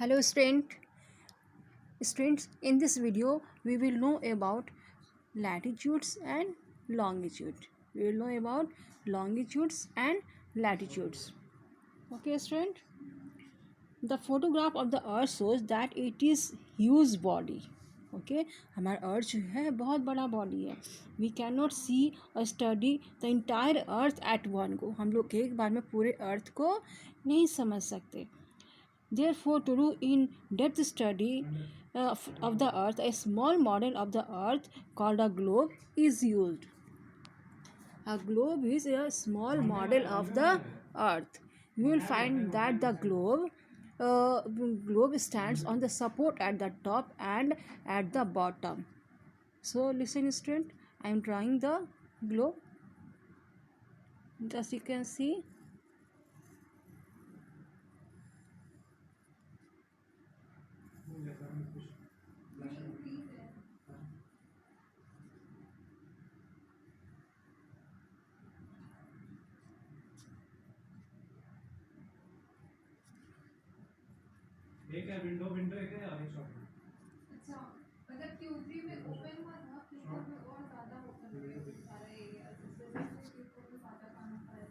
Hello students, in this video we will know about latitudes and longitude. We will know about longitudes and latitudes. Okay student, the photograph of the earth shows that it is huge body. Okay, हमारा अर्थ जो है बहुत बड़ा body है. We can not सी और study the entire earth at one go. हम लोग एक बार में पूरे अर्थ को नहीं समझ सकते. Therefore, to do in-depth study of the Earth, a small model of the Earth called a globe is used. A globe is a small model of the Earth. You will find that the globe stands on the support at the top and at the bottom. So, listen, student. I am drawing the globe. As you can see. एक है window एक है आगे shop में. अच्छा, मतलब Q3 में open हुआ था, Q4 में और ज़्यादा ओपन हो गया सारा एरिया, जिससे Q4 में ज़्यादा काम होता है.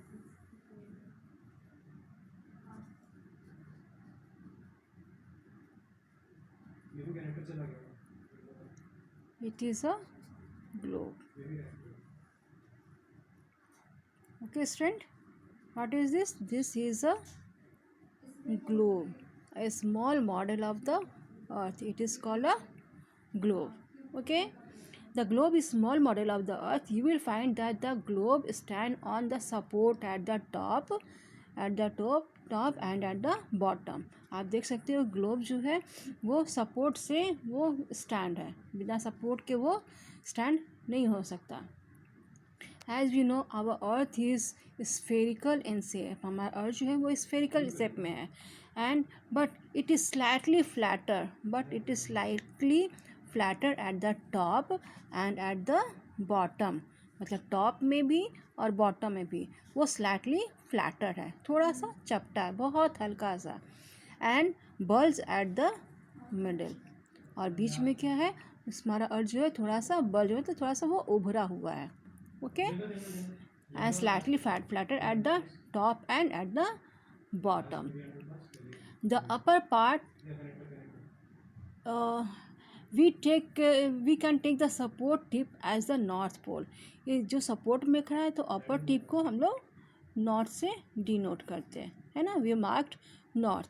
ये भी कनेक्टर चला गया. It is a globe. Okay, student. What is this? This is a globe, a small model of the earth. It is called a globe. Okay, the globe is small model of the earth. You will find that the globe stand on the support at the top and at the bottom. आप देख सकते हो globe जो है वो support से वो stand है. बिना सपोर्ट के वो स्टैंड नहीं हो सकता. As we know, our earth is spherical in shape. हमारा अर्थ जो है वो स्फेरिकल शेप में है. But it is slightly flatter at the top and at the bottom. मतलब टॉप में भी और बॉटम में भी वो स्लाइटली फ्लैटर है, थोड़ा सा चपटा है, बहुत हल्का सा. And bulge at the middle. और बीच में क्या है, हमारा अर्थ जो है थोड़ा सा बल्ज में, तो थोड़ा सा वो उभरा हुआ है. Okay, and slightly flatter at the top and at the bottom. The upper part we can take the support tip as the north pole. ये जो सपोर्ट में खड़ा है तो अपर टिप को हम लोग नॉर्थ से डिनोट करते हैं, है ना. We marked north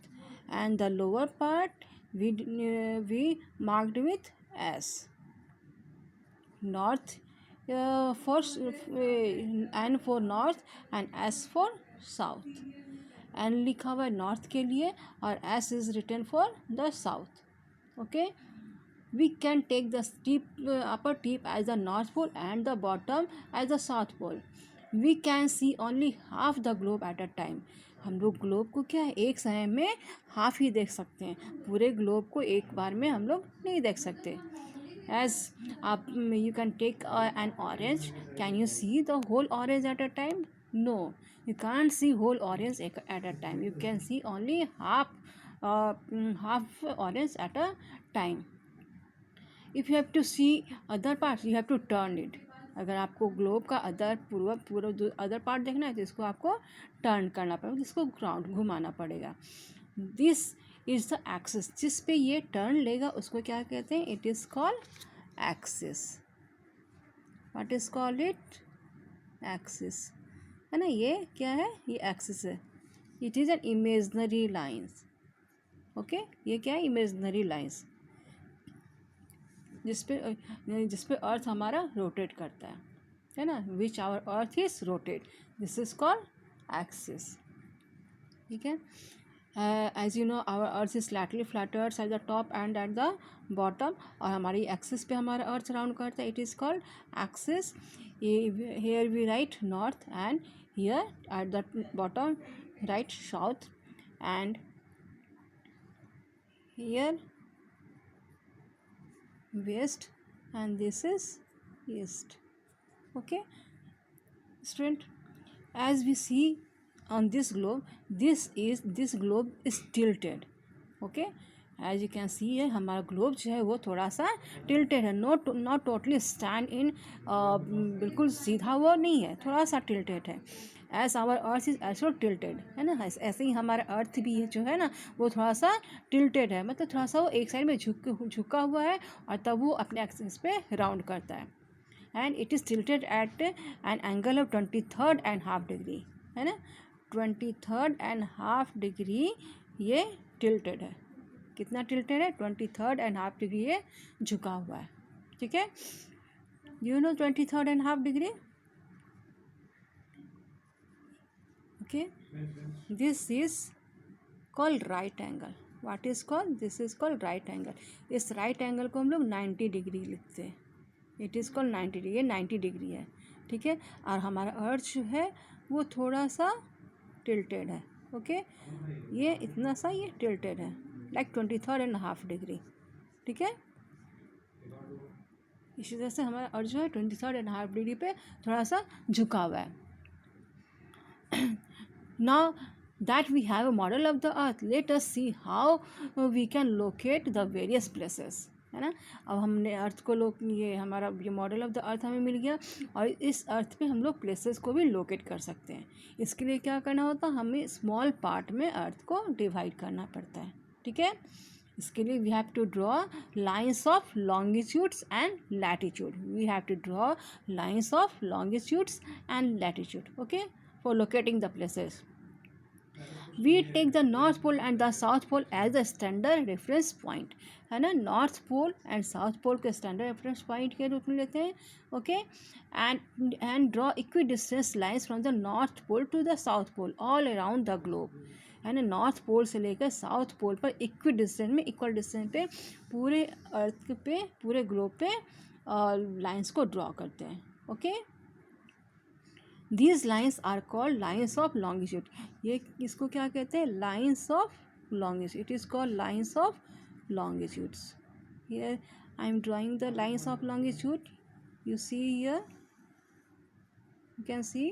and the lower part we marked with S. North for N for north and S for south. N लिखा हुआ है नॉर्थ के लिए और S is written for the south. Okay, we can take the upper tip as the north pole and the bottom as the south pole. We can see only half the globe at a time. हम लोग globe को क्या है एक समय में half ही देख सकते हैं, पूरे ग्लोब को एक बार में हम लोग नहीं देख सकते. As you can take an orange. Can you see the whole orange at a time? No, you can't see whole orange at a time. You can see only half orange at a time. If you have to see other parts, you have to turn it. अगर आपको globe का पूरा other part देखना है तो इसको आपको turn करना पड़ेगा, इसको ग्राउंड घुमाना पड़ेगा. This is the axis. जिस पे ये टर्न लेगा उसको क्या कहते हैं? It is called axis. What is called it? Axis, है ना. ये क्या है? ये एक्सिस है. It is an imaginary lines. Okay, ये क्या है? इमेजनरी लाइन्स जिस पे अर्थ हमारा रोटेट करता है ना. Which our earth is rotate. This is called axis. ठीक है. As you know our earth is slightly flattered at the top and at the bottom. और हमारी एक्सिस पे हमारा अर्थ राउंड करता है. It is called axis. Here we write north and here at the bottom write south and here west and this is east. Okay student, as we see on this globe, this globe is tilted. Okay, as you can see है हमारा globe जो है वो थोड़ा सा tilted है, not totally stand in, बिल्कुल सीधा वो नहीं है, थोड़ा सा टिल्टेड है। As our earth is also tilted, है ना, ऐसे ही हमारा अर्थ भी है जो है ना वो थोड़ा सा टिल्टेड है, मतलब थोड़ा सा वो एक साइड में झुका हुआ है और तब वो अपने एक्सिस पे राउंड करता है। And it is tilted at an angle of 23.5 degree, है ना, 23.5 डिग्री ये टिल्टेड है। कितना टिल्टेड है? 23.5 डिग्री ये झुका हुआ है, ठीक है। You know 23.5 degree, okay. This is called right angle. What is called? This is called right angle. इस राइट एंगल को हम लोग 90 डिग्री लिखते हैं। इट इज़ कॉल्ड 90 डिग्री, ये 90 डिग्री है, ठीक है। और हमारा अर्थ जो है वो थोड़ा सा टिल्टेड है, ओके। ये इतना सा ये टिल्टेड है, लाइक 23.5 डिग्री, ठीक है। इसी तरह से हमारा अर्थ जो है 23.5 डिग्री पे थोड़ा सा झुका हुआ है। Now that we have a model of the earth, let us see how we can locate the various places, है ना। अब हमने अर्थ को ये हमारा ये मॉडल ऑफ द अर्थ हमें मिल गया और इस अर्थ पे हम लोग प्लेसेस को भी लोकेट कर सकते हैं। इसके लिए क्या करना होता है, हमें स्मॉल पार्ट में अर्थ को डिवाइड करना पड़ता है, ठीक है। इसके लिए we have to draw lines of longitudes and latitude. We have to draw lines of longitudes and latitude, okay, for locating the places. We take the North Pole and the South Pole as a standard reference point, है ना। North pole and south pole के standard reference point के रूप में लेते हैं, okay. And draw equidistance lines from the north pole to the south pole all around the globe, है ना। नॉर्थ पोल से लेकर साउथ पोल पर इक्वी डिस्टेंस में, इक्वल डिस्टेंस पे पूरे अर्थ पे, पूरे ग्लोब पे लाइन्स को ड्रॉ करते हैं, okay. These lines are called lines of longitude. ये इसको क्या कहते हैं? Lines of longitude. It is called lines of longitudes. Here I am drawing the lines of longitude. You see here. You can see.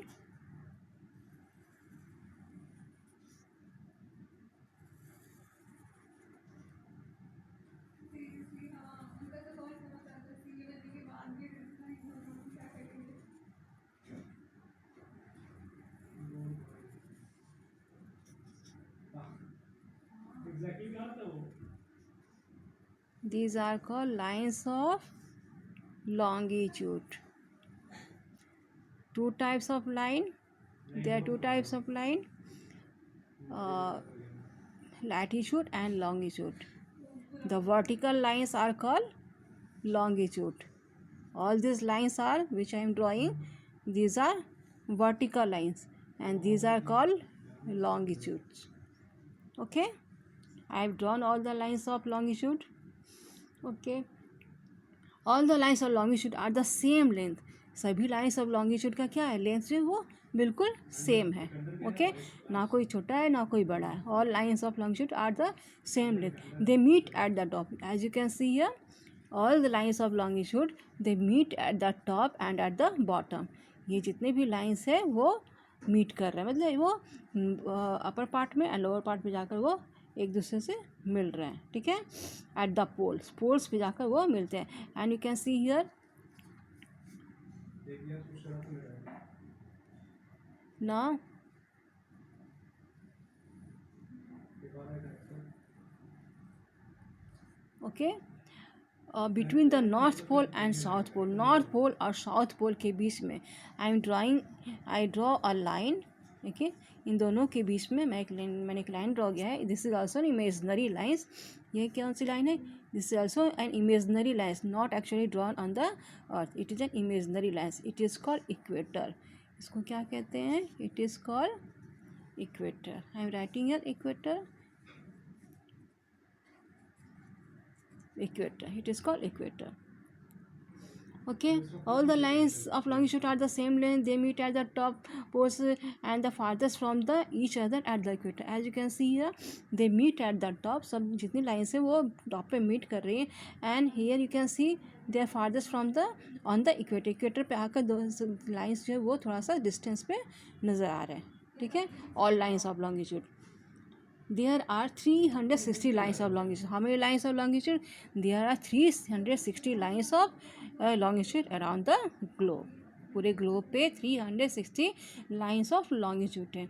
Exactly क्या था वो? These are called lines of longitude. Two types of line. There are two types of line. Latitude and longitude. The vertical lines are called longitude. All these lines are, which I am drawing, these are vertical lines and these are called longitudes, okay. I have drawn all the lines of longitude, okay. All the lines of longitude are the same length. सभी lines of longitude का क्या है? Length जो वो बिल्कुल same है, okay. ना कोई छोटा है ना कोई बड़ा है। All lines of longitude are the same length. They meet at the top, as you can see here. All the lines of longitude they meet at the top and at the bottom. ये जितने भी lines है वो meet कर रहे हैं, मतलब वो अपर पार्ट में एंड लोअर पार्ट में जाकर वो एक दूसरे से मिल रहे हैं, ठीक है। एट द पोल्स, पोल्स पे जाकर वो मिलते हैं। And you can see here now okay, between the north pole and south pole, north pole और साउथ पोल के बीच में I draw a line, okay. इन दोनों के बीच में मैंने एक लाइन ड्रॉ किया है। This is also an imaginary lines. ये कौन सी लाइन है? This is also an imaginary lines, not actually drawn on the earth. It is an imaginary lines. It is called equator. इसको क्या कहते हैं? It is called equator. I am writing here equator, equator. It is called equator, okay. All the lines of longitude are the same length. They meet at the top poles and the farthest from the each other at the equator. As you can see here, they meet at the top. सब जितनी lines है वो top पे meet कर रही हैं। And here you can see they are farthest from the on the equator. Equator पे आकर दो लाइन्स जो है वो थोड़ा सा डिस्टेंस पे नज़र आ रहे हैं, ठीक है। All lines of longitude, there are 360 lines of longitude. How many lines of longitude? There are 360 lines of longitude around the globe. पूरे ग्लोब पे 360 लाइन्स ऑफ लॉन्गिट्यूड है.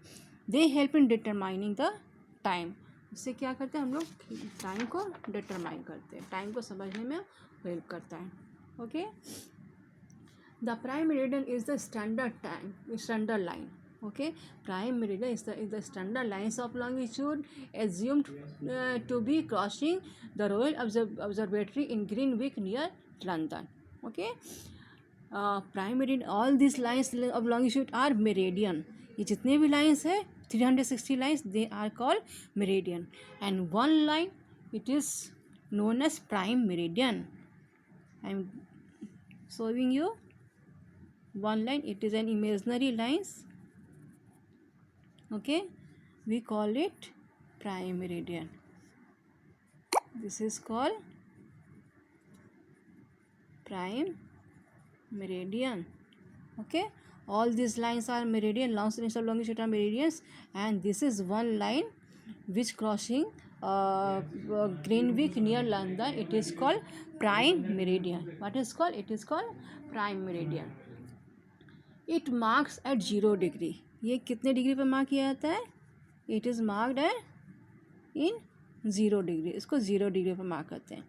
They help in determining the time. इससे क्या करते हैं हम लोग? Time को डिटरमाइन करते हैं, टाइम को समझने में हेल्प करता है. Okay. The prime meridian is the standard time, standard line. Okay, prime meridian is the standard lines of longitude assumed to be crossing the Royal Observatory in Greenwich near London. Okay, prime meridian, all these lines of longitude are meridian. ये जितने भी lines है 360 lines, they are called meridian, and one line it is known as prime meridian. I am showing you one line. It is an imaginary lines. Okay, we call it prime meridian. This is called prime meridian. Okay, all these lines are meridian, long lines of longitude are meridians, and this is one line which crossing Greenwich near London. It is called prime meridian. What is called? It is called prime meridian. It marks at 0 degree. ये कितने degree पर mark किया जाता है? It is marked in 0 degree. इसको 0 degree पर mark करते हैं.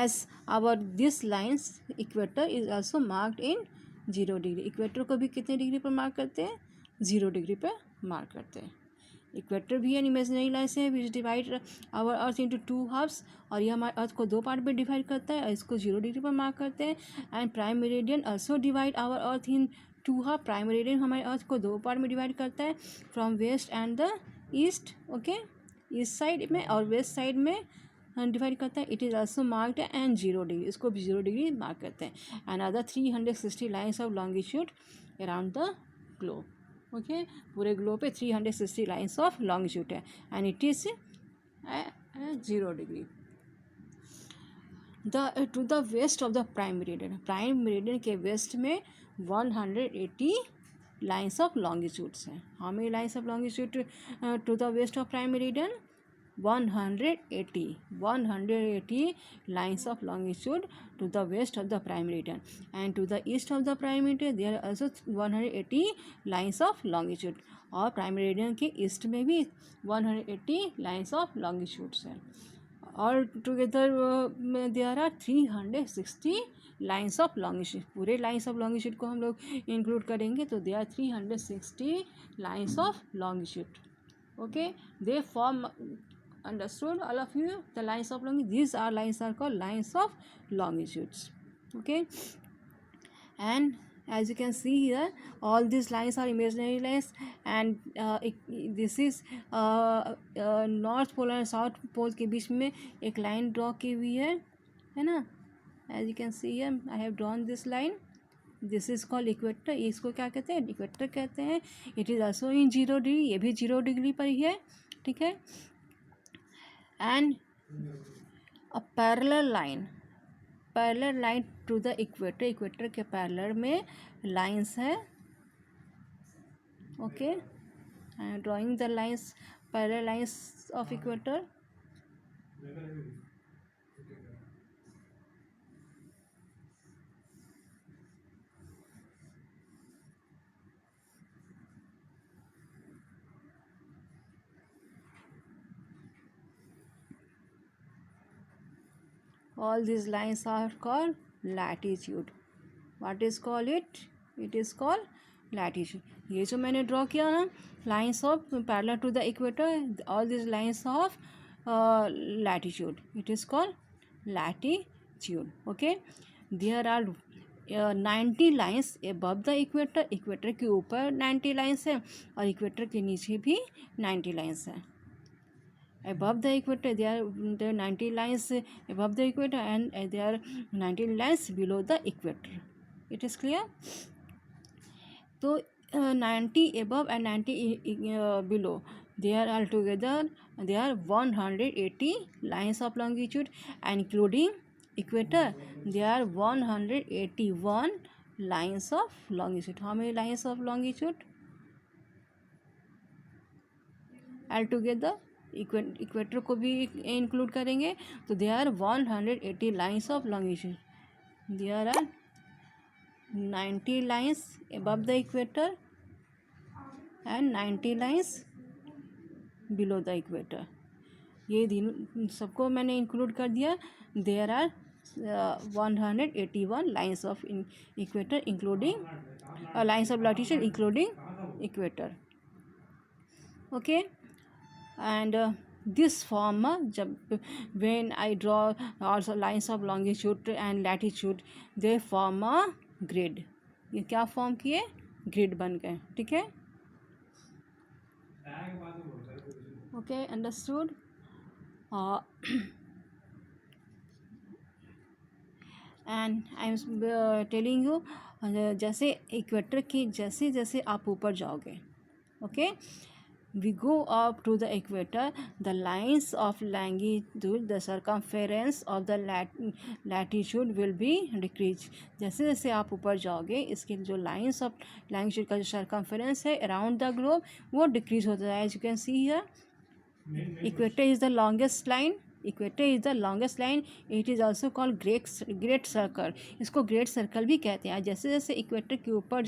As our this lines equator is also marked in 0 degree. Equator को भी कितने डिग्री पर मार्क करते हैं? 0 डिग्री पर मार्क करते हैं. इक्वेटर भी एन इमेजिनरी लाइन्स है which divide our earth into 2 halves, और ये हमारे अर्थ को 2 पार्ट में डिवाइड करता है, और इसको 0 डिग्री पर मार्क करते हैं. And prime meridian also divide our earth in 2 half. Prime meridian हमारे अर्थ को 2 पार्ट में डिवाइड करता है, from west and the east. Okay, east side में और वेस्ट साइड में डिवाइड करता है. It is also marked and 0 degree. इसको भी 0 डिग्री मार्क करते हैं. And other 360 lines of longitude around the globe. Okay, पूरे ग्लोब पे 360 लाइन्स ऑफ लॉन्गिट्यूड है, and it is 0 degree. To the west of the prime meridian. Prime meridian के west में 180 lines of longitudes हैं. How many lines of longitude to the west of prime meridian? 180 lines of longitude to the west of the prime meridian, and to the east of the prime meridian there are also 180 lines of longitude. और prime meridian के east में भी 180 lines of longitudes हैं. All together there are 360 lines of longitude. पूरे lines of longitude को हम लोग include करेंगे तो there are 360 lines of longitude. Okay, they form, understood all of you, the lines of longitude? These are lines are called lines of longitudes. Okay, and as you can see here, all these lines are imaginary lines, and this is north pole और south pole के बीच में एक line draw की हुई है ना. as you can see here, I have drawn this line. This is called equator. इसको क्या कहते हैं? इक्वेटर कहते हैं. It is also in 0 degree. ये भी 0 डिग्री पर ही है. ठीक है. And a parallel line to the equator. Equator के पैरेलल में लाइंस है. Okay, I am drawing the lines, parallel lines of equator. All these lines are called latitude. What is called it? It is called latitude. ये जो मैंने draw किया ना, lines of parallel to the equator, all these lines of latitude. It is called latitude. Okay, there are 90 lines above the equator. Equator के ऊपर 90 lines है और equator के नीचे भी 90 lines है. Above the equator there are 90 lines above the equator, and there are 90 lines below the equator. It is clear? So 90 above and 90 below, there altogether there are 180 lines of longitude, and including equator there are 181 lines of longitude. How many lines of longitude altogether? Equator को भी include करेंगे तो there are 180 lines of longitude. There are 90 lines above the equator and 90 lines below the equator. ये तीनों सबको मैंने include कर दिया. There are 181 lines of equator including lines of latitude including equator. Okay, and this form जब when I draw also lines of longitude and latitude they form a grid. ये क्या form किए? ग्रिड बन गए. ठीक है, okay, understood. And I am telling you, जैसे equator की जैसे जैसे आप ऊपर जाओगे, okay, we go up to the equator, the lines of longitude, the circumference of the latitude will be decreased. जैसे जैसे आप ऊपर जाओगे इसके जो लाइन्स ऑफ लैंगिट्यूड का जो सर्कमफेरेंस है अराउंड द ग्लोब वो डिक्रीज होता है. As you can see here, equator is the longest line. Equator is the longest line. It is also called great circle. इसको ग्रेट सर्कल भी कहते हैं. जैसे जैसे इक्वेटर के ऊपर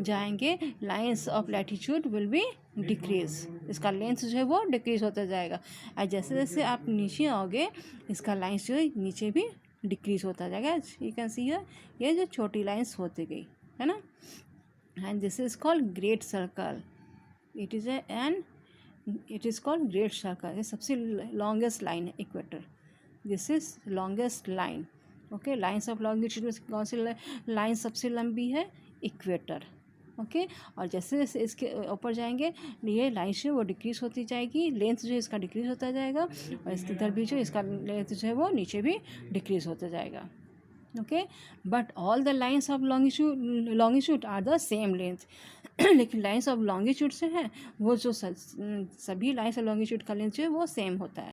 जाएंगे lines of latitude will be decrease. इसका लेंथ जो है वो डिक्रीज होता जाएगा. और जैसे जैसे आप नीचे आओगे इसका लाइन्स जो है नीचे भी डिक्रीज होता जाएगा. यू कैन सी हियर, ये जो छोटी लाइन्स होती गई है ना. And this is called great circle. It is called great circle. ये सबसे लॉन्गेस्ट लाइन है equator. This is longest line. Okay, lines of longitude में कौन सी लाइन सबसे लंबी है? इक्वेटर. ओके, और जैसे जैसे इसके ऊपर जाएंगे ये लाइन जो है वो डिक्रीज होती जाएगी. लेंथ जो है इसका डिक्रीज होता जाएगा और इसके इधर भी जो इसका लेंथ जो है वो नीचे भी डिक्रीज होता जाएगा. Okay, but all the lines of longitude are the same length. लेकिन लाइन्स ऑफ लॉन्गिट्यूड से हैं वो जो सभी लाइन्स ऑफ लॉन्गिट्यूड का लेंथ जो है वो सेम होता है.